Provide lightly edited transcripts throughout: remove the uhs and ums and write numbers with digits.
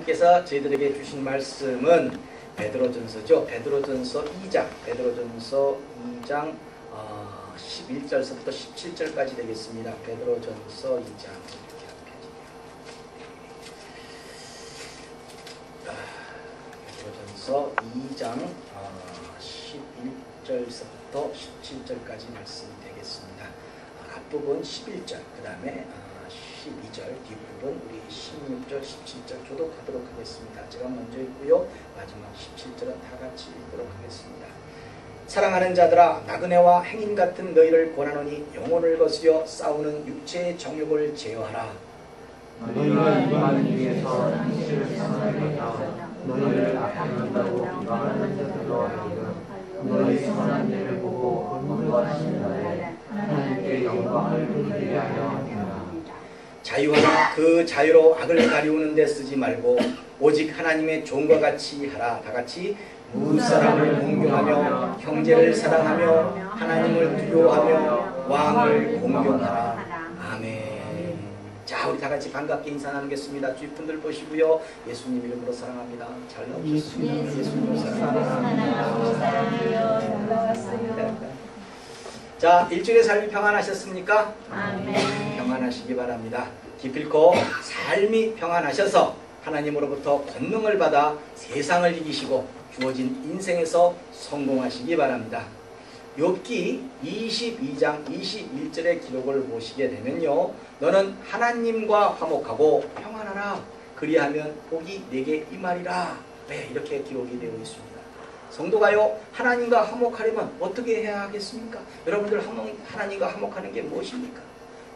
하나님께서 저희들에게 주신 말씀은 베드로전서죠. 베드로전서 2장 11절서부터 17절까지 되겠습니다. 베드로전서 2장 베드로전서 2장 11절서부터 17절까지 말씀이 되겠습니다. 앞부분 11절, 그 다음에 12절, 뒷부분 우리 16절, 17절 교독하도록 하겠습니다. 제가 먼저 읽고요. 마지막 17절은 다 같이 읽도록 하겠습니다. 사랑하는 자들아, 나그네와 행인 같은 너희를 권하노니 영혼을 거스려 싸우는 육체의 정욕을 제어하라. 너희가 이방인 중에서 당신을 선하겠다. 너희를 악행한다고 비방하는 자들로 하여금 너희 선한 일을 보고 건너하시는 날에 하나님께 영광을 돌리게 하려 합니다. 자유하라. 그 자유로 악을 가리우는 데 쓰지 말고 오직 하나님의 종과 같이 하라. 다 같이 무사람을 공경하며 형제를 사랑하며 하나님을 두려워하며 왕을 공경하라. 아멘. 자, 우리 다 같이 반갑게 인사 나누겠습니다. 주위 분들 보시고요. 예수님 이름으로 사랑합니다. 잘 나오셨습니다. 예수님을 사랑합니다. 자, 일주일의 삶이 평안하셨습니까? 아멘. 평안하시기 바랍니다. 기필코 삶이 평안하셔서 하나님으로부터 권능을 받아 세상을 이기시고 주어진 인생에서 성공하시기 바랍니다. 욥기 22장 21절의 기록을 보시게 되면요, 너는 하나님과 화목하고 평안하라. 그리하면 복이 내게 임하리라. 네, 이렇게 기록이 되어 있습니다. 성도가요, 하나님과 화목하려면 어떻게 해야 하겠습니까? 여러분들 하나님과 화목하는 게 무엇입니까?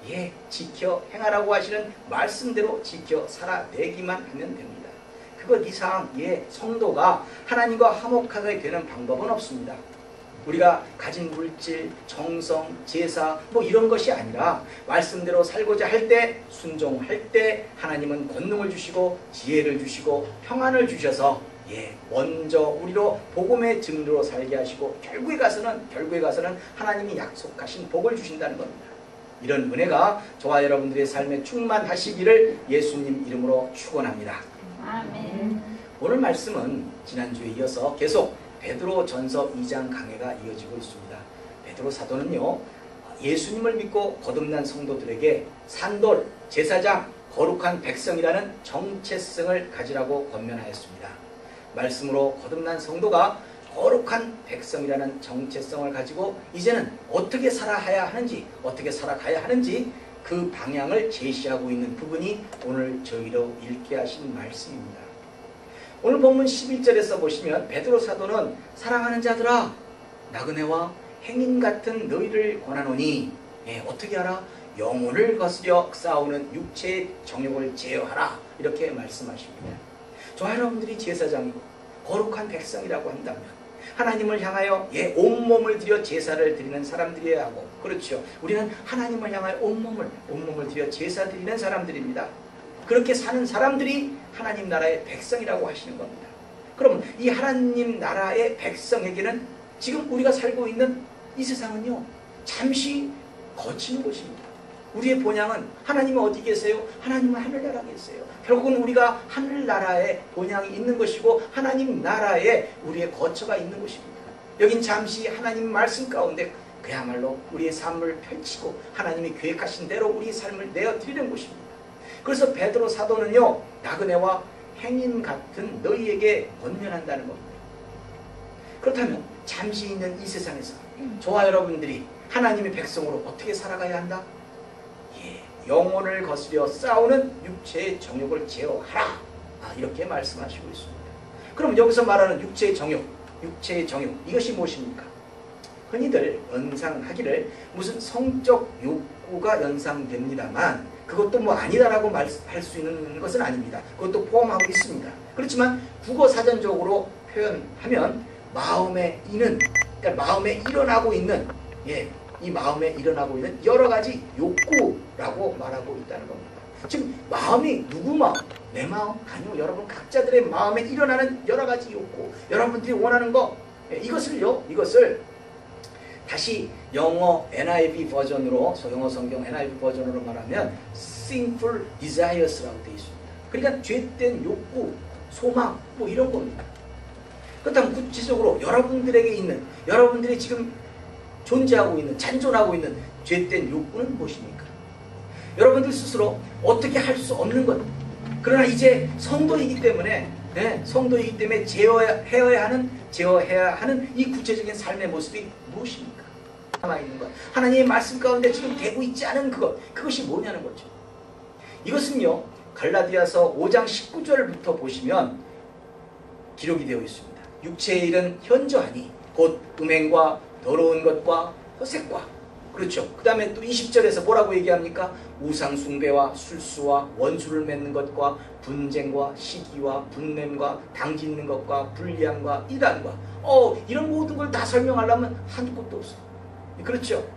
예, 지켜 행하라고 하시는 말씀대로 지켜 살아내기만 하면 됩니다. 그것 이상 성도가 하나님과 화목하게 되는 방법은 없습니다. 우리가 가진 물질, 정성, 제사 이런 것이 아니라 말씀대로 살고자 할 때, 순종할 때 하나님은 권능을 주시고 지혜를 주시고 평안을 주셔서 먼저 우리로 복음의 증거로 살게 하시고 결국에 가서는 하나님이 약속하신 복을 주신다는 겁니다. 이런 은혜가 저와 여러분들의 삶에 충만하시기를 예수님 이름으로 축원합니다. 아멘. 오늘 말씀은 지난주에 이어서 계속 베드로전서 2장 강해가 이어지고 있습니다. 베드로 사도는요, 예수님을 믿고 거듭난 성도들에게 산돌, 제사장, 거룩한 백성이라는 정체성을 가지라고 권면하였습니다. 말씀으로 거듭난 성도가 거룩한 백성이라는 정체성을 가지고 이제는 어떻게 살아야 하는지, 어떻게 살아가야 하는지 그 방향을 제시하고 있는 부분이 오늘 저희로 읽게 하신 말씀입니다. 오늘 본문 11절에서 보시면 베드로 사도는 사랑하는 자들아, 나그네와 행인 같은 너희를 권하노니 어떻게 하라? 영혼을 거스려 싸우는 육체의 정욕을 제어하라. 이렇게 말씀하십니다. 저와 여러분들이 제사장이고 거룩한 백성이라고 한다면 하나님을 향하여 온몸을 들여 제사를 드리는 사람들이어야 하고, 그렇죠, 우리는 하나님을 향하여 온몸을 들여 제사 드리는 사람들입니다. 그렇게 사는 사람들이 하나님 나라의 백성이라고 하시는 겁니다. 그럼 이 하나님 나라의 백성에게는 지금 우리가 살고 있는 이 세상은요, 잠시 거치는 곳입니다. 우리의 본향은 하나님은 어디 계세요? 하나님은 하늘나라에 계세요. 결국은 우리가 하늘나라에 본향이 있는 것이고 하나님 나라에 우리의 거처가 있는 것입니다. 여긴 잠시 하나님 말씀 가운데 그야말로 우리의 삶을 펼치고 하나님이 계획하신 대로 우리의 삶을 내어드리는 곳입니다. 그래서 베드로 사도는요, 나그네와 행인 같은 너희에게 권면한다는 겁니다. 그렇다면 잠시 있는 이 세상에서 저와 여러분들이 하나님의 백성으로 어떻게 살아가야 한다? 영혼을 거스려 싸우는 육체의 정욕을 제어하라. 이렇게 말씀하시고 있습니다. 그럼 여기서 말하는 육체의 정욕 이것이 무엇입니까? 흔히들 연상하기를 무슨 성적 욕구가 연상됩니다만 그것도 아니다라고 할 수 있는 것은 아닙니다. 그것도 포함하고 있습니다. 그렇지만 국어 사전적으로 표현하면 마음에 일어나고 있는 이 마음에 일어나고 있는 여러 가지 욕구라고 말하고 있다는 겁니다. 지금 마음이 누구 마음? 내 마음? 아니요, 여러분 각자들의 마음에 일어나는 여러 가지 욕구, 여러분들이 원하는 거, 이것을 다시 영어 NIV 버전으로, 영어 성경 NIV 버전으로 말하면 sinful desires라고 되어 있습니다. 그러니까 죄된 욕구, 소망 뭐 이런 겁니다. 그렇다면 구체적으로 여러분들에게 있는, 여러분들이 지금 존재하고 있는, 잔존하고 있는 죄된 욕구는 무엇입니까? 여러분들 스스로 어떻게 할 수 없는 것. 그러나 이제 성도이기 때문에, 성도이기 때문에 제어해야 하는 이 구체적인 삶의 모습이 무엇입니까? 남아있는 것. 하나님의 말씀 가운데 지금 되고 있지 않은 그것이 뭐냐는 거죠. 이것은요, 갈라디아서 5장 19절부터 보시면 기록이 되어 있습니다. 육체의 일은 현저하니 곧 음행과 더러운 것과 허색과, 그렇죠. 그 다음에 또 20절에서 뭐라고 얘기합니까? 우상숭배와 술수와 원수를 맺는 것과 분쟁과 시기와 분냄과 당짓는 것과 불리함과 이단과, 이런 모든 걸 다 설명하려면 한두 곳도 없어요. 그렇죠.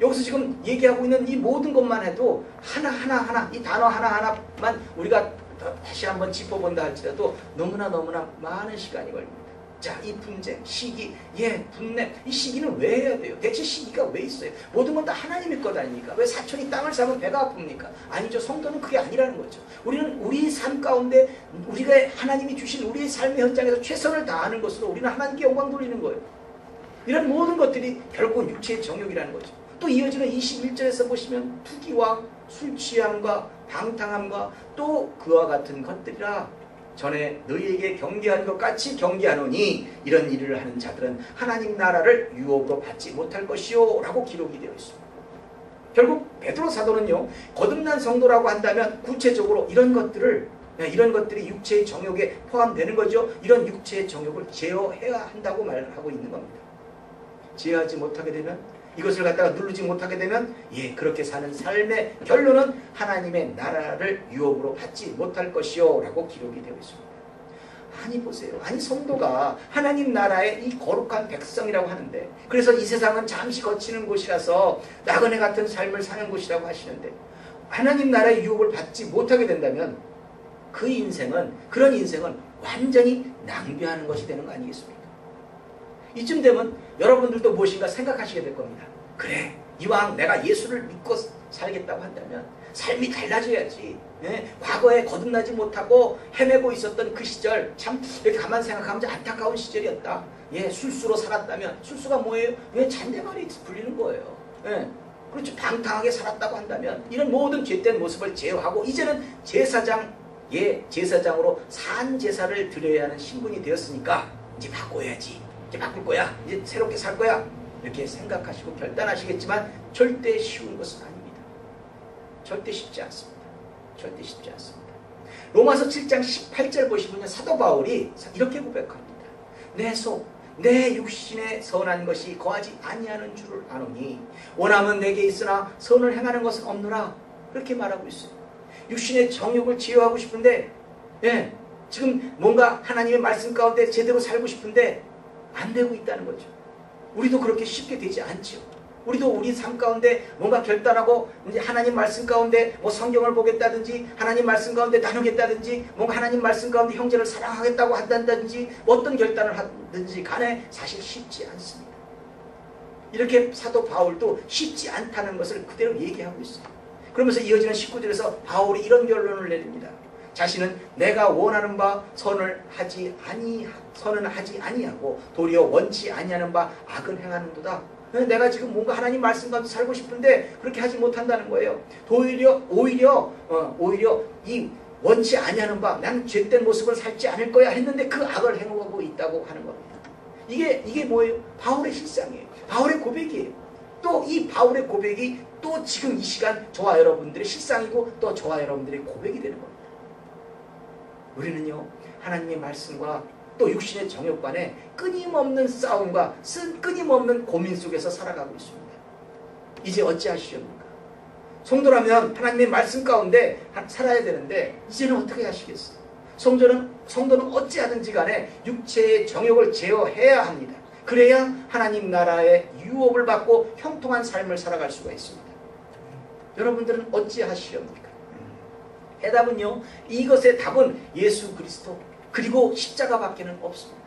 여기서 지금 얘기하고 있는 이 모든 것만 해도 하나하나 이 단어 하나하나만 우리가 다시 한번 짚어본다 할지라도 너무나 많은 시간이 걸립니다. 자, 이 분쟁, 시기, 분냄, 이 시기는 왜 해야 돼요? 대체 시기가 왜 있어요? 모든 건 다 하나님의 것 아닙니까? 왜 사촌이 땅을 사면 배가 아픕니까? 아니죠. 성도는 그게 아니라는 거죠. 우리는 우리 삶 가운데 우리가 하나님이 주신 우리의 삶의 현장에서 최선을 다하는 것으로 우리는 하나님께 영광 돌리는 거예요. 이런 모든 것들이 결국 육체의 정욕이라는 거죠. 또 이어지는 21절에서 보시면 투기와 술 취함과 방탕함과 또 그와 같은 것들이라 전에 너희에게 경계한 것 같이 경계하노니 이런 일을 하는 자들은 하나님 나라를 유업으로 받지 못할 것이요 라고 기록이 되어 있습니다. 결국 베드로 사도는요, 거듭난 성도라고 한다면 구체적으로 이런 것들이 육체의 정욕에 포함되는 거죠. 이런 육체의 정욕을 제어해야 한다고 말하고 있는 겁니다. 제어하지 못하게 되면, 이것을 갖다가 누르지 못하게 되면 그렇게 사는 삶의 결론은 하나님의 나라를 유업으로 받지 못할 것이요 라고 기록이 되어 있습니다. 아니 보세요. 아니 성도가 하나님 나라의 이 거룩한 백성이라고 하는데, 그래서 이 세상은 잠시 거치는 곳이라서 나그네 같은 삶을 사는 곳이라고 하시는데, 하나님 나라의 유업을 받지 못하게 된다면 그런 인생은 완전히 낭비하는 것이 되는 거 아니겠습니까? 이쯤 되면 여러분들도 무엇인가 생각하시게 될 겁니다. 그래, 이왕 내가 예수를 믿고 살겠다고 한다면 삶이 달라져야지. 과거에 거듭나지 못하고 헤매고 있었던 그 시절, 참 이렇게 가만 생각하면 안타까운 시절이었다. 술수로 살았다면, 술수가 뭐예요? 잔대말이 불리는 거예요. 그렇죠. 방탕하게 살았다고 한다면 이런 모든 죄된 모습을 제어하고 이제는 제사장으로 산 제사를 드려야 하는 신분이 되었으니까 이제 바꿔야지. 이제 바꿀 거야. 이제 새롭게 살 거야. 이렇게 생각하시고 결단하시겠지만 절대 쉬운 것은 아닙니다. 절대 쉽지 않습니다. 절대 쉽지 않습니다. 로마서 7장 18절 보시면 사도 바울이 이렇게 고백합니다. 내 속, 내 육신에 선한 것이 거하지 아니하는 줄을 아노니 원함은 내게 있으나 선을 행하는 것은 없노라. 그렇게 말하고 있어요. 육신의 정욕을 제어하고 싶은데, 지금 뭔가 하나님의 말씀 가운데 제대로 살고 싶은데 안 되고 있다는 거죠. 우리도 그렇게 쉽게 되지 않죠. 우리도 우리 삶 가운데 뭔가 결단하고 이제 하나님 말씀 가운데 뭐 성경을 보겠다든지 하나님 말씀 가운데 나누겠다든지 뭔가 하나님 말씀 가운데 형제를 사랑하겠다고 한다든지 어떤 결단을 하든지 간에 사실 쉽지 않습니다. 이렇게 사도 바울도 쉽지 않다는 것을 그대로 얘기하고 있어요. 그러면서 이어지는 19절에서 바울이 이런 결론을 내립니다. 자신은 내가 원하는 바 선은 하지 아니하고 도리어 원치 아니하는 바 악은 행하는도다. 내가 지금 뭔가 하나님 말씀 가운데 살고 싶은데 그렇게 하지 못한다는 거예요. 오히려 이 원치 아니하는 바, 난 죄된 모습을 살지 않을 거야 했는데 그 악을 행하고 있다고 하는 겁니다. 이게 뭐예요? 바울의 실상이에요. 바울의 고백이에요. 또 이 바울의 고백이 또 지금 이 시간 저와 여러분들의 실상이고 또 저와 여러분들의 고백이 되는 겁니다. 우리는요, 하나님의 말씀과 또 육신의 정욕 간에 끊임없는 싸움과 끊임없는 고민 속에서 살아가고 있습니다. 이제 어찌하시렵니까? 성도라면 하나님의 말씀 가운데 살아야 되는데 이제는 어떻게 하시겠어요? 성도는 어찌하든지 간에 육체의 정욕을 제어해야 합니다. 그래야 하나님 나라의 유업을 받고 형통한 삶을 살아갈 수가 있습니다. 여러분들은 어찌하시렵니까? 해답은요, 이것의 답은 예수 그리스도 그리고 십자가밖에는 없습니다.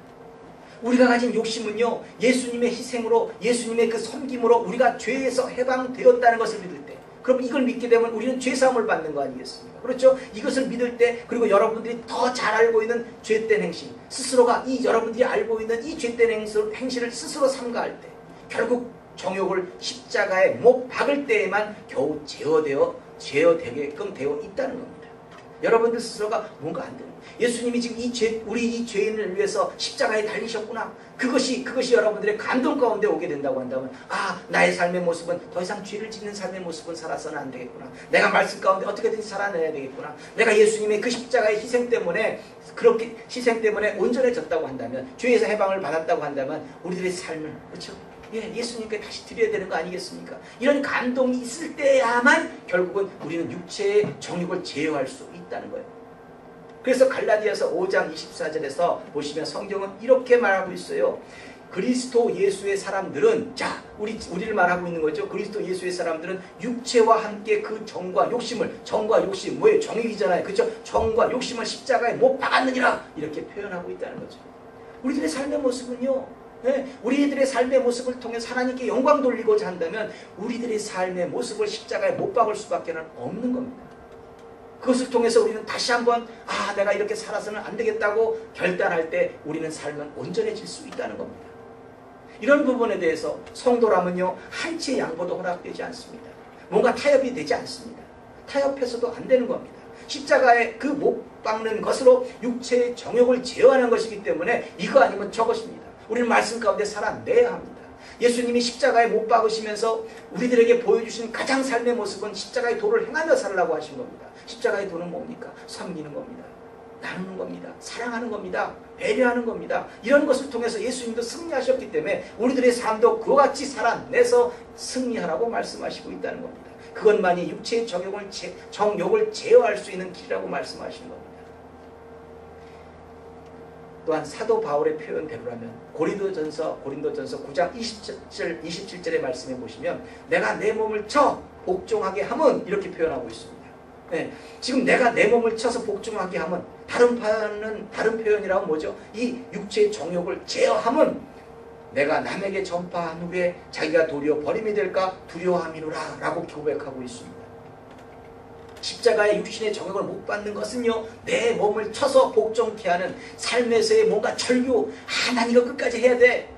우리가 가진 욕심은요, 예수님의 희생으로 예수님의 그 섬김으로 우리가 죄에서 해방되었다는 것을 믿을 때 그럼 이걸 믿게 되면 우리는 죄사함을 받는 거 아니겠습니까? 그렇죠? 이것을 믿을 때, 그리고 여러분들이 더 잘 알고 있는 죄된 행실, 스스로가 이 여러분들이 알고 있는 이 죄된 행실을 스스로 삼가할 때, 결국 정욕을 십자가에 못 박을 때에만 겨우 제어되게끔 되어 있다는 겁니다. 여러분들 스스로가 뭔가 안 되는 거예요. 예수님이 지금 우리 이 죄인을 위해서 십자가에 달리셨구나. 그것이 여러분들의 감동 가운데 오게 된다고 한다면, 나의 삶의 모습은 더 이상 죄를 짓는 삶의 모습은 살아서는 안 되겠구나. 내가 말씀 가운데 어떻게든지 살아내야 되겠구나. 내가 예수님의 그 십자가의 희생 때문에, 그렇게 희생 때문에 온전해졌다고 한다면, 죄에서 해방을 받았다고 한다면 우리들의 삶을, 그렇죠? 예수님께 다시 드려야 되는 거 아니겠습니까? 이런 감동이 있을 때야만 결국은 우리는 육체의 정욕을 제어할 수 있다는 거예요. 그래서 갈라디아서 5장 24절에서 보시면 성경은 이렇게 말하고 있어요. 그리스도 예수의 사람들은, 우리를 말하고 있는 거죠. 그리스도 예수의 사람들은 육체와 함께 그 정과 욕심, 뭐예요? 정욕이잖아요. 그렇죠? 정과 욕심을 십자가에 못 박았느니라, 이렇게 표현하고 있다는 거죠. 우리들의 삶의 모습은요, 우리들의 삶의 모습을 통해 하나님께 영광 돌리고자 한다면 우리들의 삶의 모습을 십자가에 못 박을 수밖에 없는 겁니다. 그것을 통해서 우리는 다시 한번 내가 이렇게 살아서는 안 되겠다고 결단할 때 우리는 삶은 온전해질 수 있다는 겁니다. 이런 부분에 대해서 성도라면요, 한치의 양보도 허락되지 않습니다. 뭔가 타협이 되지 않습니다. 타협해서도 안 되는 겁니다. 십자가에 그 못 박는 것으로 육체의 정욕을 제어하는 것이기 때문에 이거 아니면 저것입니다. 우리는 말씀 가운데 살아내야 합니다. 예수님이 십자가에 못 박으시면서 우리들에게 보여주신 가장 삶의 모습은 십자가의 도를 행하며 살라고 하신 겁니다. 십자가의 도는 뭡니까? 섬기는 겁니다. 나누는 겁니다. 사랑하는 겁니다. 배려하는 겁니다. 이런 것을 통해서 예수님도 승리하셨기 때문에 우리들의 삶도 그와 같이 살아내서 승리하라고 말씀하시고 있다는 겁니다. 그것만이 육체의 정욕을 제어할 수 있는 길이라고 말씀하신 겁니다. 또한 사도 바울의 표현대로라면 고린도전서 9장 27절의 말씀에 보시면 내가 내 몸을 쳐 복종하게 함은, 이렇게 표현하고 있습니다. 지금 내가 내 몸을 쳐서 복종하게 함은, 다른 표현이라면 뭐죠? 이 육체의 정욕을 제어함은 내가 남에게 전파한 후에 자기가 도리어 버림이 될까 두려워함이노라 라고 고백하고 있습니다. 십자가의 육신의 정욕을 못 받는 것은요, 내 몸을 쳐서 복종케 하는 삶에서의 뭔가 절규, 난 이거 끝까지 해야 돼,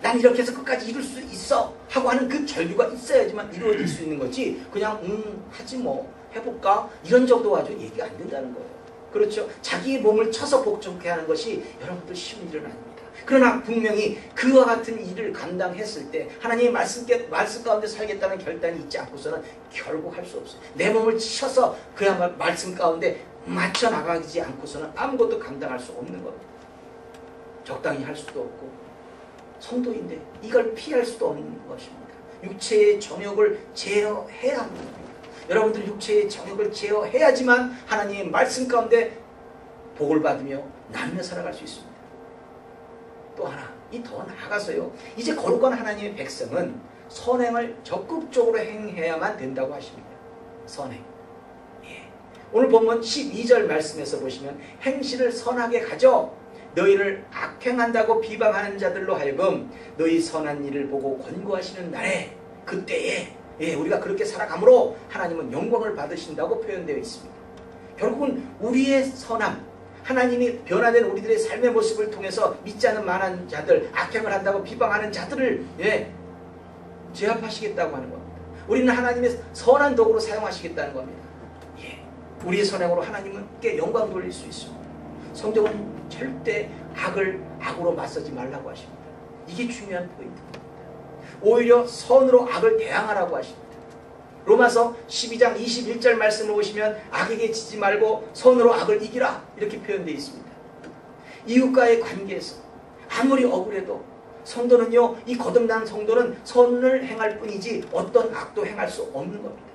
난 이렇게 해서 끝까지 이룰 수 있어 하고 하는 그 절규가 있어야지만 이루어질 수 있는 거지, 그냥 하지 뭐 해볼까 이런 정도 가지고 얘기가 안 된다는 거예요. 그렇죠? 자기 몸을 쳐서 복종케 하는 것이 여러분들 쉬운 일은 아닙니다. 그러나 분명히 그와 같은 일을 감당했을 때 하나님의 말씀 가운데 살겠다는 결단이 있지 않고서는 결국 할 수 없어요. 내 몸을 쳐서 그야말로 말씀 가운데 맞춰 나가지 않고서는 아무것도 감당할 수 없는 겁니다. 적당히 할 수도 없고, 성도인데 이걸 피할 수도 없는 것입니다. 육체의 정욕을 제어해야 하는 겁니다. 여러분들 육체의 정욕을 제어해야지만 하나님의 말씀 가운데 복을 받으며 나누며 살아갈 수 있습니다. 또 하나, 더 나아가서요, 이제 거룩한 하나님의 백성은 선행을 적극적으로 행해야만 된다고 하십니다. 선행. 오늘 본문 12절 말씀에서 보시면 행실을 선하게 가져 너희를 악행한다고 비방하는 자들로 하여금 너희 선한 일을 보고 권고하시는 날에, 그때에 우리가 그렇게 살아감으로 하나님은 영광을 받으신다고 표현되어 있습니다. 결국은 우리의 선함, 하나님이 변화된 우리들의 삶의 모습을 통해서 믿지 않는 많은 자들, 악행을 한다고 비방하는 자들을 제압하시겠다고 하는 겁니다. 우리는 하나님의 선한 도구로 사용하시겠다는 겁니다. 우리의 선행으로 하나님께 영광 돌릴 수 있습니다. 성경은 절대 악을 악으로 맞서지 말라고 하십니다. 이게 중요한 포인트입니다. 오히려 선으로 악을 대항하라고 하십니다. 로마서 12장 21절 말씀을 보시면 악에게 지지 말고 선으로 악을 이기라, 이렇게 표현되어 있습니다. 이웃과의 관계에서 아무리 억울해도 성도는요, 이 거듭난 성도는 선을 행할 뿐이지 어떤 악도 행할 수 없는 겁니다.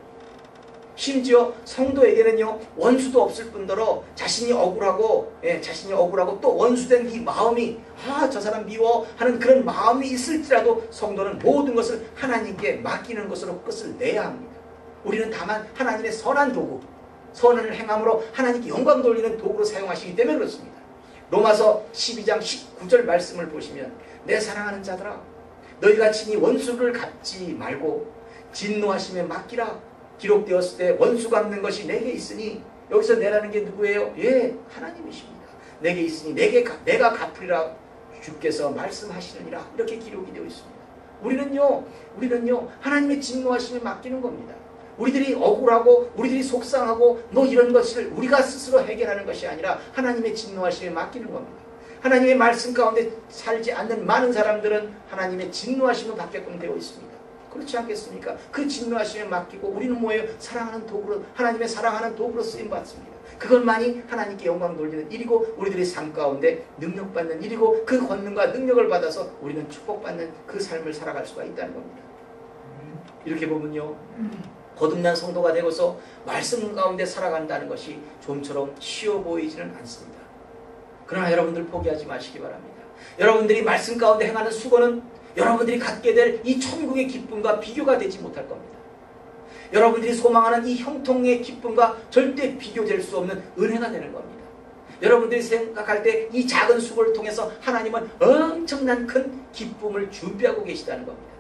심지어 성도에게는요, 원수도 없을 뿐더러 자신이 억울하고 또 원수된 이 마음이 저 사람 미워 하는 그런 마음이 있을지라도 성도는 모든 것을 하나님께 맡기는 것으로 끝을 내야 합니다. 우리는 다만 하나님의 선한 도구, 선을 행함으로 하나님께 영광 돌리는 도구로 사용하시기 때문에 그렇습니다. 로마서 12장 19절 말씀을 보시면 내 사랑하는 자들아, 너희가 친히 원수를 갚지 말고 진노하심에 맡기라. 기록되었을 때 원수 갚는 것이 내게 있으니, 여기서 내라는 게 누구예요? 예, 하나님이십니다. 내게 있으니 내가 갚으리라 주께서 말씀하시느니라. 이렇게 기록이 되어 있습니다. 우리는요 하나님의 진노하심에 맡기는 겁니다. 우리들이 억울하고 우리들이 속상하고 이런 것을 우리가 스스로 해결하는 것이 아니라 하나님의 진노하심에 맡기는 겁니다. 하나님의 말씀 가운데 살지 않는 많은 사람들은 하나님의 진노하심을 받게끔 되어 있습니다. 그렇지 않겠습니까? 그 진노하심에 맡기고 우리는 뭐예요? 사랑하는 도구로, 하나님의 사랑하는 도구로 쓰임받습니다. 그것만이 하나님께 영광 돌리는 일이고 우리들의 삶 가운데 능력받는 일이고, 그 권능과 능력을 받아서 우리는 축복받는 그 삶을 살아갈 수가 있다는 겁니다. 이렇게 보면요, 거듭난 성도가 되고서 말씀 가운데 살아간다는 것이 좀처럼 쉬워 보이지는 않습니다. 그러나 여러분들 포기하지 마시기 바랍니다. 여러분들이 말씀 가운데 행하는 수고는 여러분들이 갖게 될 이 천국의 기쁨과 비교가 되지 못할 겁니다. 여러분들이 소망하는 이 형통의 기쁨과 절대 비교될 수 없는 은혜가 되는 겁니다. 여러분들이 생각할 때 이 작은 수고를 통해서 하나님은 엄청난 큰 기쁨을 준비하고 계시다는 겁니다.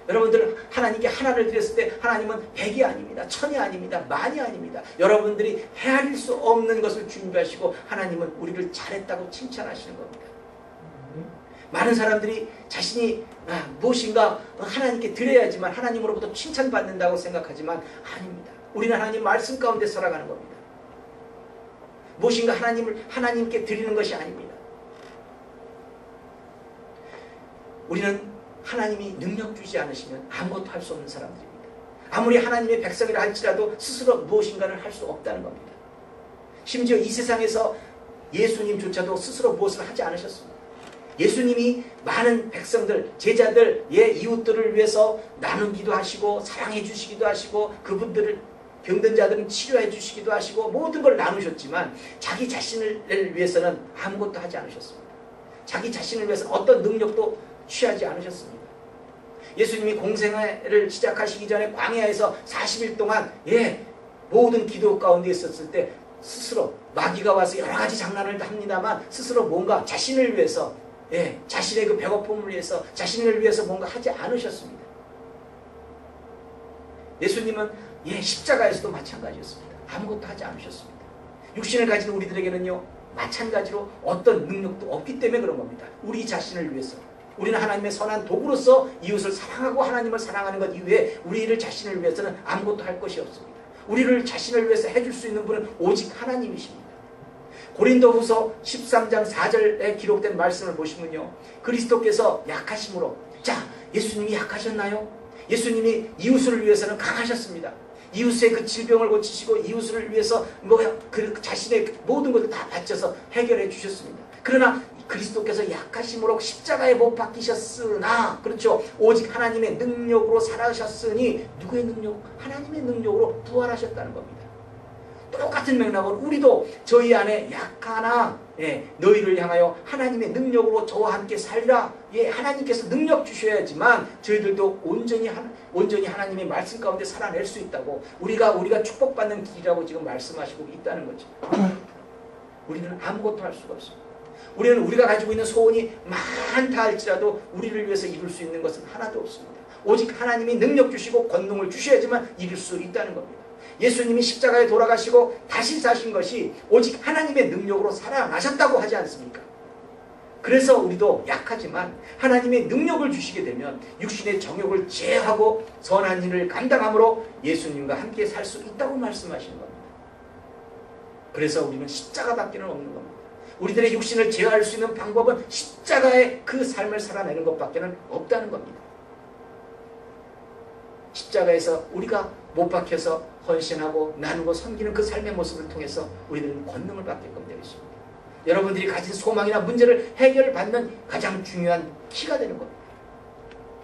여러분들 하나님께 하나를 드렸을 때 하나님은 100이 아닙니다. 1000이 아닙니다. 만이 아닙니다. 여러분들이 헤아릴 수 없는 것을 준비하시고 하나님은 우리를 잘했다고 칭찬하시는 겁니다. 많은 사람들이 자신이 무엇인가 하나님께 드려야지만 하나님으로부터 칭찬받는다고 생각하지만 아닙니다. 우리는 하나님 말씀 가운데 살아가는 겁니다. 무엇인가 하나님께 드리는 것이 아닙니다. 우리는 하나님이 능력 주지 않으시면 아무것도 할 수 없는 사람들입니다. 아무리 하나님의 백성이라 할지라도 스스로 무엇인가를 할 수 없다는 겁니다. 심지어 이 세상에서 예수님조차도 스스로 무엇을 하지 않으셨습니다. 예수님이 많은 백성들, 제자들, 이웃들을 위해서 나누기도 하시고 사랑해 주시기도 하시고 그분들을 병든 자들은 치료해 주시기도 하시고 모든 걸 나누셨지만 자기 자신을 위해서는 아무것도 하지 않으셨습니다. 자기 자신을 위해서 어떤 능력도 취하지 않으셨습니다. 예수님이 공생애를 시작하시기 전에 광야에서 40일 동안 모든 기도 가운데 있었을 때 스스로 마귀가 와서 여러 가지 장난을 합니다만 스스로 뭔가 자신을 위해서 자신의 그 배고픔을 위해서 자신을 위해서 뭔가 하지 않으셨습니다. 예수님은 십자가에서도 마찬가지였습니다. 아무것도 하지 않으셨습니다. 육신을 가진 우리들에게는요 마찬가지로 어떤 능력도 없기 때문에 그런 겁니다. 우리 자신을 위해서 우리는 하나님의 선한 도구로서 이웃을 사랑하고 하나님을 사랑하는 것 이외에 우리를 자신을 위해서는 아무것도 할 것이 없습니다. 우리를 자신을 위해서 해줄 수 있는 분은 오직 하나님이십니다. 고린도후서 13장 4절에 기록된 말씀을 보시면요, 그리스도께서 약하심으로, 자, 예수님이 약하셨나요? 예수님이 이웃을 위해서는 강하셨습니다. 이웃의 그 질병을 고치시고 이웃을 위해서 그 자신의 모든 것을 다 바쳐서 해결해 주셨습니다. 그러나 그리스도께서 약하심으로 십자가에 못 박히셨으나, 그렇죠, 오직 하나님의 능력으로 살아셨으니, 누구의 능력? 하나님의 능력으로 부활하셨다는 겁니다. 똑같은 맥락으로 우리도 저희 안에 약하나 너희를 향하여 하나님의 능력으로 저와 함께 살리라. 하나님께서 능력 주셔야지만 저희들도 온전히 하나님의 말씀 가운데 살아낼 수 있다고, 우리가 축복받는 길이라고 지금 말씀하시고 있다는 거죠. 우리는 아무것도 할 수가 없습니다. 우리는 우리가 가지고 있는 소원이 많다 할지라도 우리를 위해서 이룰 수 있는 것은 하나도 없습니다. 오직 하나님이 능력 주시고 권능을 주셔야지만 이룰 수 있다는 겁니다. 예수님이 십자가에 돌아가시고 다시 사신 것이 오직 하나님의 능력으로 살아나셨다고 하지 않습니까? 그래서 우리도 약하지만 하나님의 능력을 주시게 되면 육신의 정욕을 제어하고 선한 일을 감당함으로 예수님과 함께 살 수 있다고 말씀하시는 겁니다. 그래서 우리는 십자가밖에는 없는 겁니다. 우리들의 육신을 제어할 수 있는 방법은 십자가의 그 삶을 살아내는 것밖에는 없다는 겁니다. 십자가에서 우리가 못 박혀서 헌신하고 나누고 섬기는 그 삶의 모습을 통해서 우리들은 권능을 받게끔 되어 있습니다. 여러분들이 가진 소망이나 문제를 해결받는 가장 중요한 키가 되는 겁니다.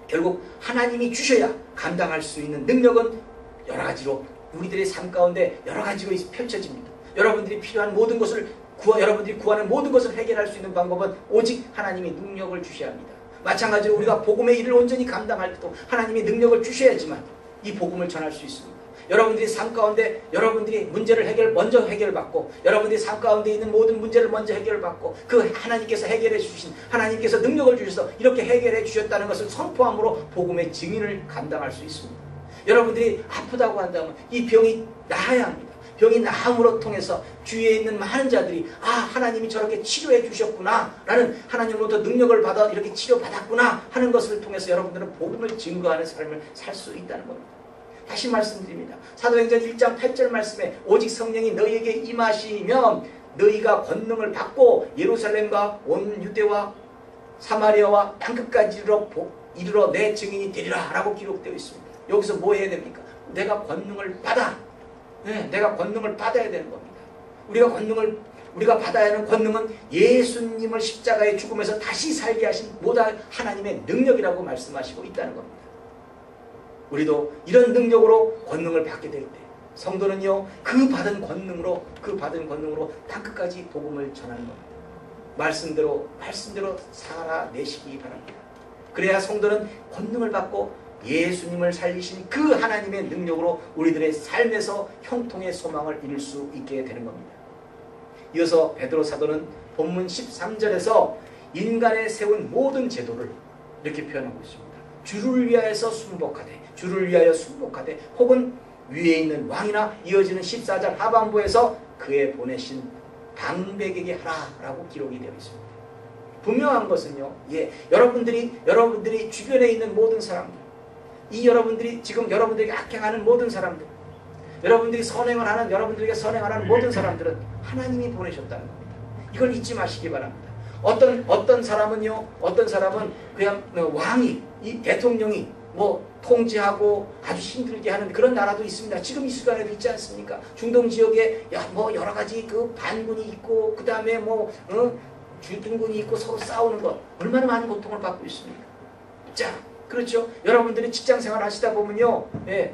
결국 하나님이 주셔야 감당할 수 있는 능력은 여러 가지로 우리들의 삶 가운데 여러 가지로 펼쳐집니다. 여러분들이 필요한 모든 것을 여러분들이 구하는 모든 것을 해결할 수 있는 방법은 오직 하나님이 능력을 주셔야 합니다. 마찬가지로 우리가 복음의 일을 온전히 감당할 때도 하나님이 능력을 주셔야지만 이 복음을 전할 수 있습니다. 여러분들이 삶 가운데 여러분들이 문제를 먼저 해결받고 여러분들이 삶 가운데 있는 모든 문제를 먼저 해결받고 그 하나님께서 해결해 주신 하나님께서 능력을 주셔서 이렇게 해결해 주셨다는 것을 선포함으로 복음의 증인을 감당할 수 있습니다. 여러분들이 아프다고 한다면 이 병이 나아야 합니다. 병이 나음으로 통해서 주위에 있는 많은 자들이 하나님이 저렇게 치료해 주셨구나 라는 하나님으로부터 능력을 받아 이렇게 치료받았구나 하는 것을 통해서 여러분들은 복음을 증거하는 삶을 살 수 있다는 겁니다. 다시 말씀드립니다. 사도행전 1장 8절 말씀에 오직 성령이 너희에게 임하시면 너희가 권능을 받고 예루살렘과 온 유대와 사마리아와 땅끝까지 이르러 내 증인이 되리라 라고 기록되어 있습니다. 여기서 뭐 해야 됩니까? 내가 권능을 받아. 내가 권능을 받아야 되는 겁니다. 우리가 받아야 하는 권능은 예수님을 십자가의 죽음에서 다시 살게 하신 모든 하나님의 능력이라고 말씀하시고 있다는 겁니다. 우리도 이런 능력으로 권능을 받게 될 때 성도는요 그 받은 권능으로 땅끝까지 복음을 전하는 겁니다. 말씀대로 살아내시기 바랍니다. 그래야 성도는 권능을 받고 예수님을 살리신 그 하나님의 능력으로 우리들의 삶에서 형통의 소망을 이룰 수 있게 되는 겁니다. 이어서 베드로 사도는 본문 13절에서 인간의 세운 모든 제도를 이렇게 표현하고 있습니다. 주를 위하여 순복하되 혹은 위에 있는 왕이나 이어지는 14절 하반부에서 그의 보내신 방백에게 하라라고 기록이 되어 있습니다. 분명한 것은요, 여러분들이 주변에 있는 모든 사람들, 여러분들이 지금 여러분들에게 악행하는 모든 사람들, 여러분들에게 선행하는 모든 사람들은 하나님이 보내셨다는 겁니다. 이걸 잊지 마시기 바랍니다. 어떤 사람은 그냥 왕이, 이 대통령이 통제하고 아주 힘들게 하는 그런 나라도 있습니다. 지금 이 시간에도 있지 않습니까? 중동 지역에 여러 가지 그 반군이 있고 그 다음에 주둔군이 있고 서로 싸우는 것 얼마나 많은 고통을 받고 있습니까? 자, 그렇죠. 여러분들이 직장생활 하시다 보면요,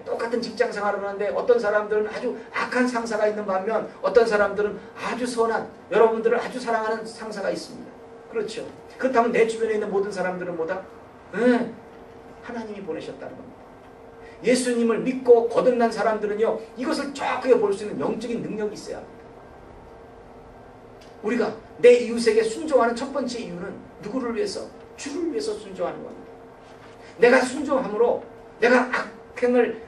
똑같은 직장생활을 하는데 어떤 사람들은 아주 악한 상사가 있는 반면 어떤 사람들은 아주 선한, 여러분들을 아주 사랑하는 상사가 있습니다. 그렇죠. 그렇다면 내 주변에 있는 모든 사람들은 뭐다? 하나님이 보내셨다는 겁니다. 예수님을 믿고 거듭난 사람들은요, 이것을 정확하게 볼 수 있는 영적인 능력이 있어야 합니다. 우리가 내 이웃에게 순종하는 첫 번째 이유는 누구를 위해서? 주를 위해서 순종하는 겁니다. 내가 순종함으로, 내가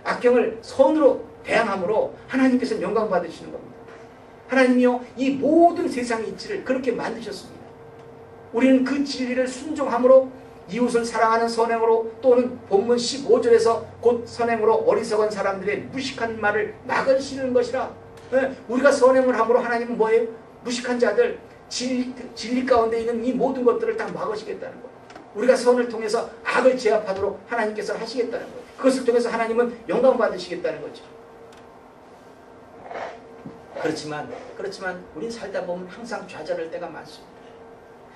악행을 선으로 대항함으로 하나님께서는 영광 받으시는 겁니다. 하나님이요, 이 모든 세상의 이치를 그렇게 만드셨습니다. 우리는 그 진리를 순종함으로 이웃을 사랑하는 선행으로, 또는 본문 15절에서 곧 선행으로 어리석은 사람들의 무식한 말을 막으시는 것이라. 우리가 선행을 함으로 하나님은 뭐예요? 무식한 자들, 진리 가운데 있는 이 모든 것들을 다 막으시겠다는 거예요. 우리가 선을 통해서 악을 제압하도록 하나님께서 하시겠다는 거예요. 그것을 통해서 하나님은 영광 받으시겠다는 거죠. 그렇지만 우린 살다 보면 항상 좌절할 때가 많습니다.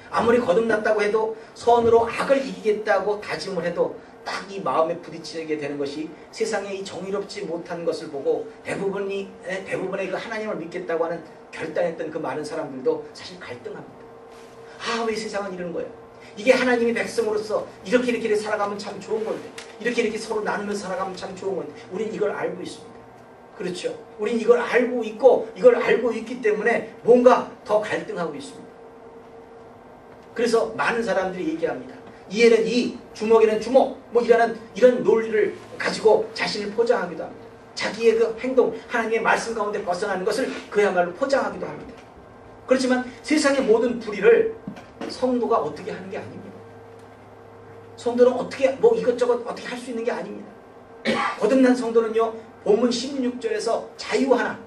아무리 거듭났다고 해도 선으로 악을 이기겠다고 다짐을 해도 딱 이 마음에 부딪히게 되는 것이 세상에 이 정의롭지 못한 것을 보고 대부분의 그 하나님을 믿겠다고 하는 결단했던 그 많은 사람들도 사실 갈등합니다. 왜 세상은 이런 거예요? 이게 하나님의 백성으로서 이렇게 살아가면 참 좋은 건데, 이렇게 서로 나누면서 살아가면 참 좋은 건데, 우린 이걸 알고 있습니다. 그렇죠? 우린 이걸 알고 있고, 이걸 알고 있기 때문에 뭔가 더 갈등하고 있습니다. 그래서 많은 사람들이 얘기합니다. 이에는 이, 주먹에는 주먹, 이런 논리를 가지고 자신을 포장하기도 합니다. 자기의 그 행동, 하나님의 말씀 가운데 벗어나는 것을 그야말로 포장하기도 합니다. 그렇지만 세상의 모든 불의를 성도가 어떻게 하는 게 아닙니다. 성도는 이것저것 어떻게 할 수 있는 게 아닙니다. 거듭난 성도는요, 본문 16절에서 자유하나,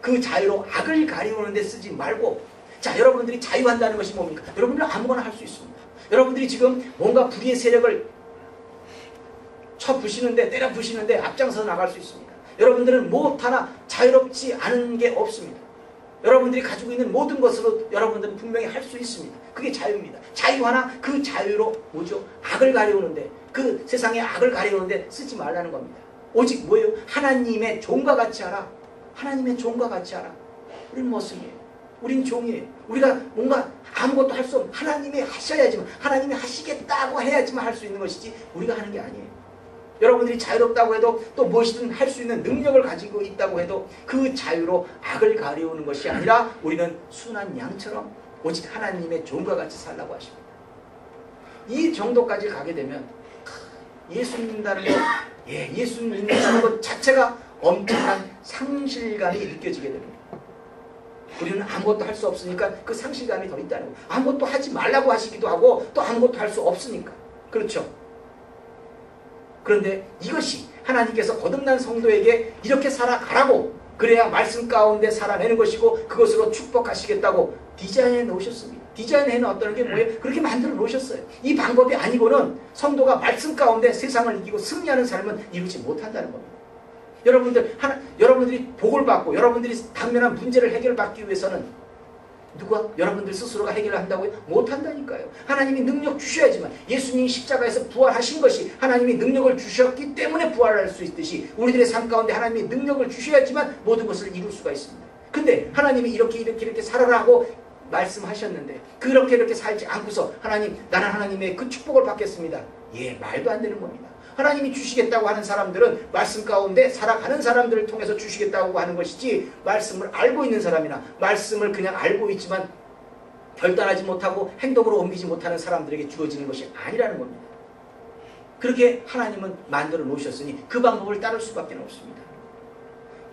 그 자유로 악을 가리우는 데 쓰지 말고, 자, 여러분들이 자유한다는 것이 뭡니까? 여러분들은 아무거나 할 수 있습니다. 여러분들이 지금 뭔가 불의의 세력을 때려 부시는데 앞장서 나갈 수 있습니다. 여러분들은 무엇 하나 자유롭지 않은 게 없습니다. 여러분들이 가지고 있는 모든 것으로 여러분들은 분명히 할 수 있습니다. 그게 자유입니다. 자유하나 그 자유로 악을 가리우는데, 그 세상의 악을 가리우는데 쓰지 말라는 겁니다. 오직 뭐예요? 하나님의 종과 같이 하라. 우리는 무엇이에요? 우린 종이에요. 우리가 뭔가 아무것도 할 수 없는, 하나님이 하셔야지만, 하나님이 하시겠다고 해야지만 할 수 있는 것이지 우리가 하는 게 아니에요. 여러분들이 자유롭다고 해도 또 무엇이든 할 수 있는 능력을 가지고 있다고 해도 그 자유로 악을 가리우는 것이 아니라 우리는 순한 양처럼 오직 하나님의 종과 같이 살라고 하십니다. 이 정도까지 가게 되면 예수 믿는다는 것, 예, 예수님 믿는 것 자체가 엄청난 상실감이 느껴지게 됩니다. 우리는 아무것도 할 수 없으니까 그 상실감이 더 있다는 거예요. 아무것도 하지 말라고 하시기도 하고 또 아무것도 할 수 없으니까. 그렇죠? 그런데 이것이 하나님께서 거듭난 성도에게 이렇게 살아가라고, 그래야 말씀 가운데 살아내는 것이고 그것으로 축복하시겠다고 디자인해 놓으셨습니다. 디자인해 놓았다는 게 뭐예요? 그렇게 만들어 놓으셨어요. 이 방법이 아니고는 성도가 말씀 가운데 세상을 이기고 승리하는 삶은 이루지 못한다는 겁니다. 여러분들이 복을 받고 여러분들이 당면한 문제를 해결받기 위해서는 누가? 여러분들 스스로가 해결을 한다고요? 못한다니까요. 하나님이 능력 주셔야지만, 예수님이 십자가에서 부활하신 것이 하나님이 능력을 주셨기 때문에 부활할 수 있듯이 우리들의 삶 가운데 하나님이 능력을 주셔야지만 모든 것을 이룰 수가 있습니다. 근데 하나님이 이렇게 살아라고 말씀하셨는데 그렇게 살지 않고서 하나님, 나는 하나님의 그 축복을 받겠습니다. 예, 말도 안 되는 겁니다. 하나님이 주시겠다고 하는 사람들은 말씀 가운데 살아가는 사람들을 통해서 주시겠다고 하는 것이지, 말씀을 알고 있는 사람이나 말씀을 그냥 알고 있지만 결단하지 못하고 행동으로 옮기지 못하는 사람들에게 주어지는 것이 아니라는 겁니다. 그렇게 하나님은 만들어 놓으셨으니 그 방법을 따를 수밖에 없습니다.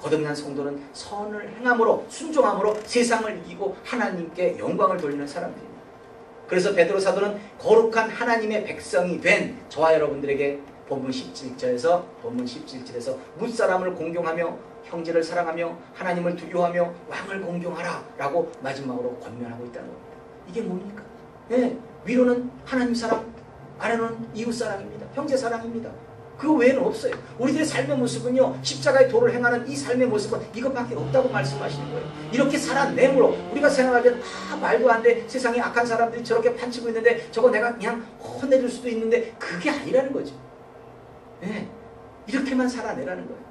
거듭난 성도는 선을 행함으로, 순종함으로 세상을 이기고 하나님께 영광을 돌리는 사람들입니다. 그래서 베드로 사도는 거룩한 하나님의 백성이 된 저와 여러분들에게 본문 17절에서 무사람을 공경하며 형제를 사랑하며 하나님을 두려워하며 왕을 공경하라 라고 마지막으로 권면하고 있다는 겁니다. 이게 뭡니까? 네, 위로는 하나님 사랑, 아래로는 이웃 사랑입니다. 형제 사랑입니다. 그 외에는 없어요. 우리들의 삶의 모습은요, 십자가의 도를 행하는 이 삶의 모습은 이것밖에 없다고 말씀하시는 거예요. 이렇게 살아내므로 우리가 생각할 때는 말도 안 돼, 세상에 악한 사람들이 저렇게 판치고 있는데 저거 내가 그냥 혼내줄 수도 있는데, 그게 아니라는 거죠. 네, 이렇게만 살아내라는 거예요.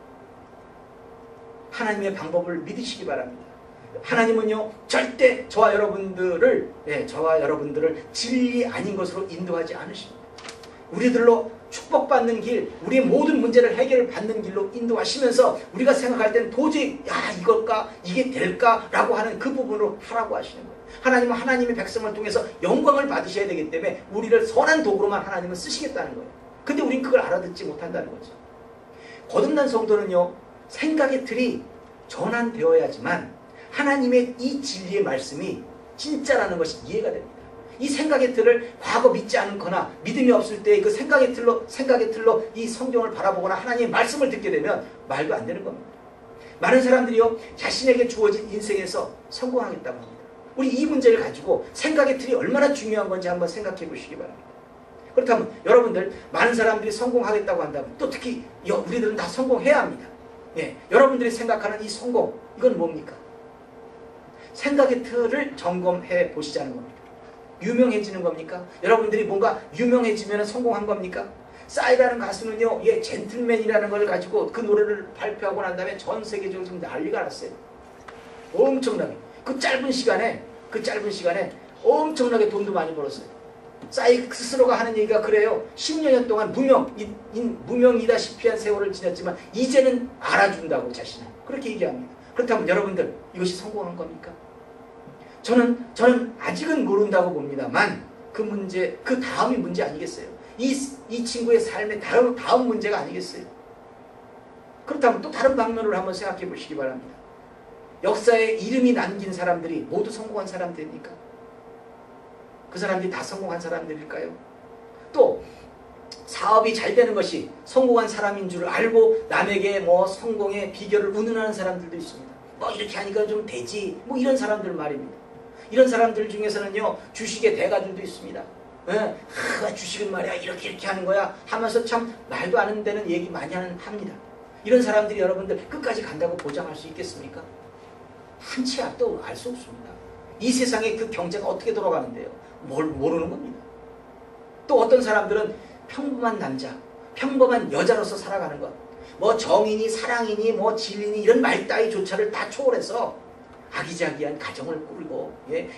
하나님의 방법을 믿으시기 바랍니다. 하나님은요, 절대 저와 여러분들을 진리 아닌 것으로 인도하지 않으십니다. 우리들로 축복받는 길, 우리의 모든 문제를 해결받는 길로 인도하시면서 우리가 생각할 때는 도저히 이걸까? 이게 될까? 라고 하는 그 부분으로 하라고 하시는 거예요. 하나님은 하나님의 백성을 통해서 영광을 받으셔야 되기 때문에 우리를 선한 도구로만 하나님은 쓰시겠다는 거예요. 근데 우린 그걸 알아듣지 못한다는 거죠. 거듭난 성도는요, 생각의 틀이 전환되어야지만 하나님의 이 진리의 말씀이 진짜라는 것이 이해가 됩니다. 이 생각의 틀을 과거 믿지 않거나 믿음이 없을 때 그 생각의 틀로 이 성경을 바라보거나 하나님의 말씀을 듣게 되면 말도 안 되는 겁니다. 많은 사람들이요, 자신에게 주어진 인생에서 성공하겠다고 합니다. 우리 이 문제를 가지고 생각의 틀이 얼마나 중요한 건지 한번 생각해 보시기 바랍니다. 그렇다면 여러분들, 많은 사람들이 성공하겠다고 한다면, 또 특히 우리들은 다 성공해야 합니다. 예, 여러분들이 생각하는 이 성공, 이건 뭡니까? 생각의 틀을 점검해 보시자는 겁니다. 유명해지는 겁니까? 여러분들이 뭔가 유명해지면 성공한 겁니까? 싸이라는 가수는요, 젠틀맨이라는 걸 가지고 그 노래를 발표하고 난 다음에 전 세계적으로 좀 난리가 났어요. 엄청나게. 그 짧은 시간에 엄청나게 돈도 많이 벌었어요. 싸이 스스로가 하는 얘기가 그래요. 10년 동안 무명이다시피 한 세월을 지냈지만 이제는 알아준다고 자신을 그렇게 얘기합니다. 그렇다면 여러분들, 이것이 성공한 겁니까? 저는 아직은 모른다고 봅니다만 그 다음이 문제 아니겠어요? 이 친구의 삶의 다음 문제가 아니겠어요? 그렇다면 또 다른 방면으로 한번 생각해 보시기 바랍니다. 역사에 이름이 남긴 사람들이 모두 성공한 사람들입니까? 그 사람들이 다 성공한 사람들일까요? 또 사업이 잘 되는 것이 성공한 사람인 줄 알고 남에게 성공의 비결을 운운하는 사람들도 있습니다. 이렇게 하니까 좀 되지, 이런 사람들 말입니다. 이런 사람들 중에서는요, 주식의 대가들도 있습니다. 주식은 말이야 이렇게 하는 거야 하면서 참 말도 안 되는 얘기 많이 합니다. 이런 사람들이 여러분들 끝까지 간다고 보장할 수 있겠습니까? 한치 앞도 알 수 없습니다. 이 세상의 그 경제가 어떻게 돌아가는데요? 모르는 겁니다. 또 어떤 사람들은 평범한 남자, 평범한 여자로서 살아가는 것, 정이니 사랑이니 진리니 이런 말 따위조차를 다 초월해서 아기자기한 가정을 꾸리고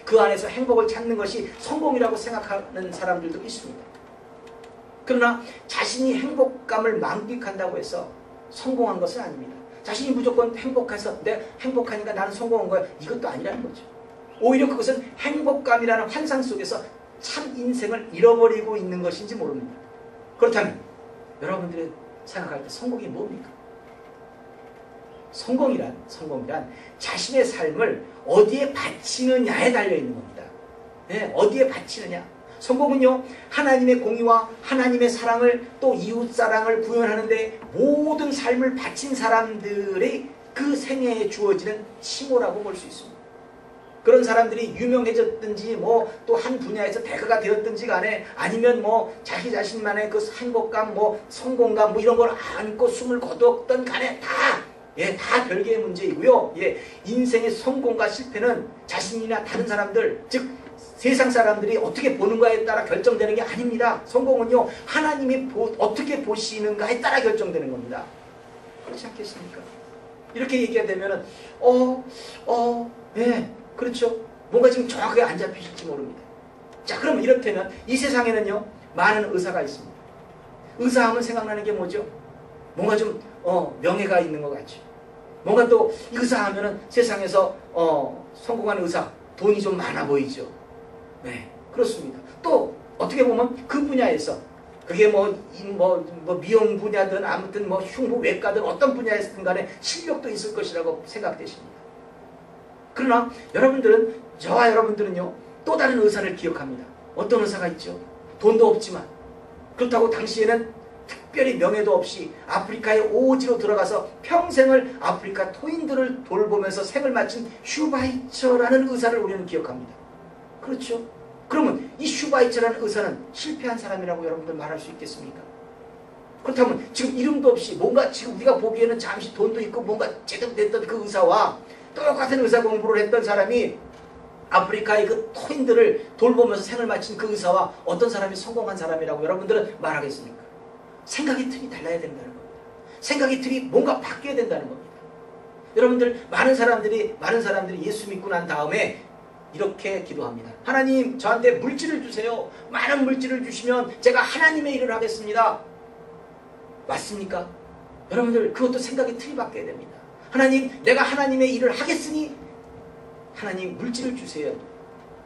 그 안에서 행복을 찾는 것이 성공이라고 생각하는 사람들도 있습니다. 그러나 자신이 행복감을 만끽한다고 해서 성공한 것은 아닙니다. 자신이 무조건 행복해서 내가 행복하니까 나는 성공한 거야, 이것도 아니라는 거죠. 오히려 그것은 행복감이라는 환상 속에서 참 인생을 잃어버리고 있는 것인지 모릅니다. 그렇다면 여러분들의 생각할 때 성공이 뭡니까? 성공이란 자신의 삶을 어디에 바치느냐에 달려있는 겁니다. 네, 어디에 바치느냐. 성공은요, 하나님의 공의와 하나님의 사랑을 또 이웃사랑을 구현하는데 모든 삶을 바친 사람들의 그 생애에 주어지는 칭호라고 볼 수 있습니다. 그런 사람들이 유명해졌든지 뭐 또 한 분야에서 대가가 되었든지 간에 아니면 뭐 자기 자신만의 그 행복감 뭐 성공감 뭐 이런 걸 안고 숨을 거두었던 간에 다 별개의 문제이고요. 인생의 성공과 실패는 자신이나 다른 사람들, 즉 세상 사람들이 어떻게 보는가에 따라 결정되는 게 아닙니다. 성공은요, 하나님이 어떻게 보시는가에 따라 결정되는 겁니다. 그렇지 않겠습니까? 이렇게 얘기하되면은 그렇죠. 뭔가 지금 정확하게 안 잡히실지 모릅니다. 자, 그럼 이렇다면 이 세상에는요, 많은 의사가 있습니다. 의사하면 생각나는 게 뭐죠? 뭔가 좀 명예가 있는 것 같죠. 뭔가 또 의사하면은 세상에서 성공한 의사, 돈이 좀 많아 보이죠. 네, 그렇습니다. 또 어떻게 보면 그 분야에서 그게 뭐 미용 분야든 아무튼 뭐 흉부 외과든 어떤 분야에서든 간에 실력도 있을 것이라고 생각되십니다. 그러나 저와 여러분들은요, 또 다른 의사를 기억합니다. 어떤 의사가 있죠? 돈도 없지만 그렇다고 당시에는 특별히 명예도 없이 아프리카의 오지로 들어가서 평생을 아프리카 토인들을 돌보면서 생을 마친 슈바이처라는 의사를 우리는 기억합니다. 그렇죠? 그러면 이 슈바이처라는 의사는 실패한 사람이라고 여러분들 말할 수 있겠습니까? 그렇다면 지금 이름도 없이 뭔가 지금 우리가 보기에는 잠시 돈도 있고 뭔가 제대로 됐던 그 의사와 똑같은 의사 공부를 했던 사람이 아프리카의 그 토인들을 돌보면서 생을 마친 그 의사와 어떤 사람이 성공한 사람이라고 여러분들은 말하겠습니까? 생각의 틀이 달라야 된다는 겁니다. 생각의 틀이 뭔가 바뀌어야 된다는 겁니다. 여러분들 많은 사람들이 예수 믿고 난 다음에 이렇게 기도합니다. 하나님, 저한테 물질을 주세요. 많은 물질을 주시면 제가 하나님의 일을 하겠습니다. 맞습니까? 여러분들 그것도 생각의 틀이 바뀌어야 됩니다. 하나님, 내가 하나님의 일을 하겠으니 하나님 물질을 주세요.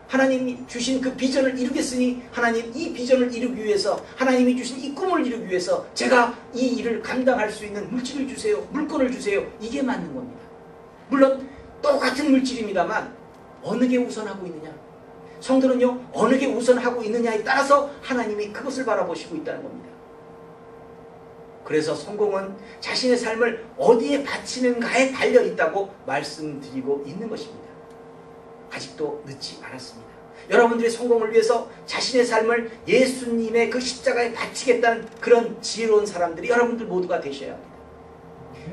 하나님이 주신 그 비전을 이루겠으니 하나님 이 비전을 이루기 위해서, 하나님이 주신 이 꿈을 이루기 위해서 제가 이 일을 감당할 수 있는 물질을 주세요. 물건을 주세요. 이게 맞는 겁니다. 물론 똑같은 물질입니다만 어느 게 우선하고 있느냐, 성도는요 어느 게 우선하고 있느냐에 따라서 하나님이 그것을 바라보시고 있다는 겁니다. 그래서 성공은 자신의 삶을 어디에 바치는가에 달려있다고 말씀드리고 있는 것입니다. 아직도 늦지 않았습니다. 여러분들의 성공을 위해서 자신의 삶을 예수님의 그 십자가에 바치겠다는 그런 지혜로운 사람들이 여러분들 모두가 되셔야 합니다.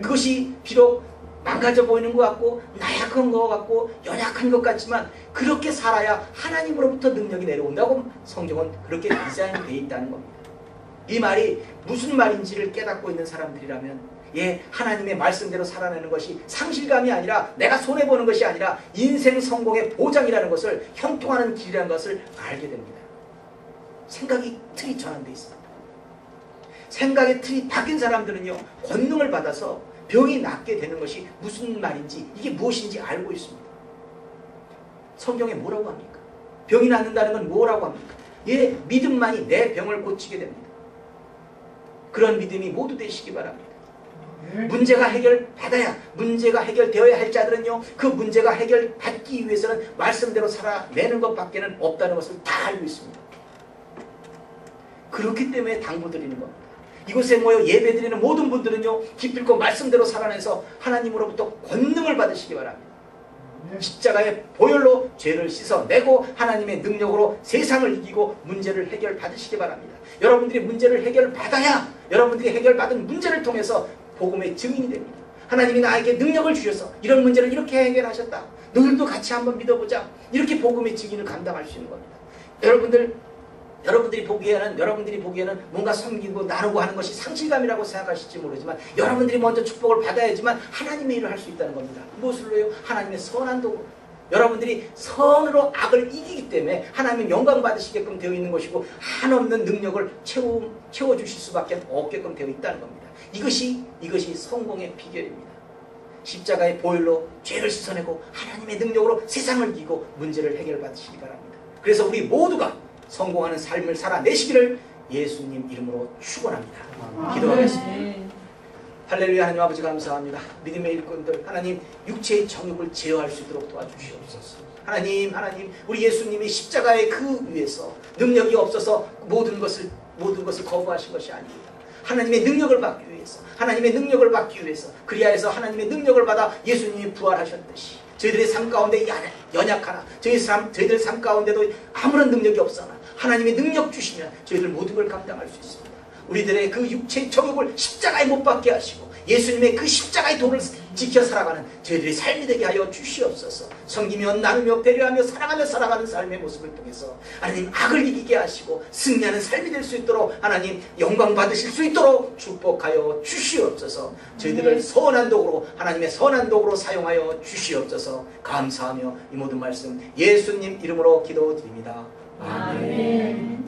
그것이 비록 망가져 보이는 것 같고 나약한 것 같고 연약한 것 같지만 그렇게 살아야 하나님으로부터 능력이 내려온다고 성경은 그렇게 디자인되어 있다는 겁니다. 이 말이 무슨 말인지를 깨닫고 있는 사람들이라면 하나님의 말씀대로 살아내는 것이 상실감이 아니라 내가 손해보는 것이 아니라 인생 성공의 보장이라는 것을, 형통하는 길이라는 것을 알게 됩니다. 생각이 틀이 전환되어 있습니다. 생각의 틀이 바뀐 사람들은요 권능을 받아서 병이 낫게 되는 것이 무슨 말인지, 이게 무엇인지 알고 있습니다. 성경에 뭐라고 합니까? 병이 낫는다는 건 뭐라고 합니까? 믿음만이 내 병을 고치게 됩니다. 그런 믿음이 모두 되시기 바랍니다. 문제가 해결받아야, 문제가 해결되어야 할 자들은요 그 문제가 해결받기 위해서는 말씀대로 살아내는 것밖에는 없다는 것을 다 알고 있습니다. 그렇기 때문에 당부드리는 겁니다. 이곳에 모여 예배드리는 모든 분들은요 기필코 말씀대로 살아내서 하나님으로부터 권능을 받으시기 바랍니다. 십자가의 보혈로 죄를 씻어내고 하나님의 능력으로 세상을 이기고 문제를 해결받으시기 바랍니다. 여러분들이 문제를 해결받아야 여러분들이 해결받은 문제를 통해서 복음의 증인이 됩니다. 하나님이 나에게 능력을 주셔서 이런 문제를 이렇게 해결하셨다. 너희들도 같이 한번 믿어보자. 이렇게 복음의 증인을 감당할 수 있는 겁니다. 여러분들이 보기에는 뭔가 섬기고 나누고 하는 것이 상실감이라고 생각하실지 모르지만 여러분들이 먼저 축복을 받아야지만 하나님의 일을 할 수 있다는 겁니다. 무엇을로요? 하나님의 선한 도구. 여러분들이 선으로 악을 이기기 때문에 하나님 영광 받으시게끔 되어 있는 것이고 한없는 능력을 채워주실 수밖에 없게끔 되어 있다는 겁니다. 이것이 성공의 비결입니다. 십자가의 보혈로 죄를 씻어내고 하나님의 능력으로 세상을 이기고 문제를 해결받으시기 바랍니다. 그래서 우리 모두가 성공하는 삶을 살아내시기를 예수님 이름으로 축원합니다. 기도하겠습니다. 할렐루야. 하나님 아버지 감사합니다. 믿음의 일꾼들 하나님 것의 정욕을 제어할 수 있도록 도와주시옵소서. 하나님 우리 예수님이 십자가의 그 위에서 능력이 없어서 모든 것을 거부하신 것이 아닙니다. 하나님의 능력을 받기 위해서 그리하여서 하나님의 능력을 받아 예수님이 부활하셨듯이 저희들의 삶 가운데 연약하나 저희들 삶 가운데도 아무런 능력이 없으나 하나님의 능력 주시면 저희들 모든 걸 감당할 수 있습니다. 우리들의 그 육체의 정욕을 십자가에 못 박게 하시고 예수님의 그 십자가의 도를 지켜 살아가는 저희들이 삶이 되게 하여 주시옵소서. 섬기며 나누며 배려하며 사랑하며 살아가는 삶의 모습을 통해서 하나님 악을 이기게 하시고 승리하는 삶이 될 수 있도록 하나님 영광 받으실 수 있도록 축복하여 주시옵소서. 저희들을 선한 도구로 하나님의 선한 도구로 사용하여 주시옵소서. 감사하며 이 모든 말씀 예수님 이름으로 기도드립니다. 아멘.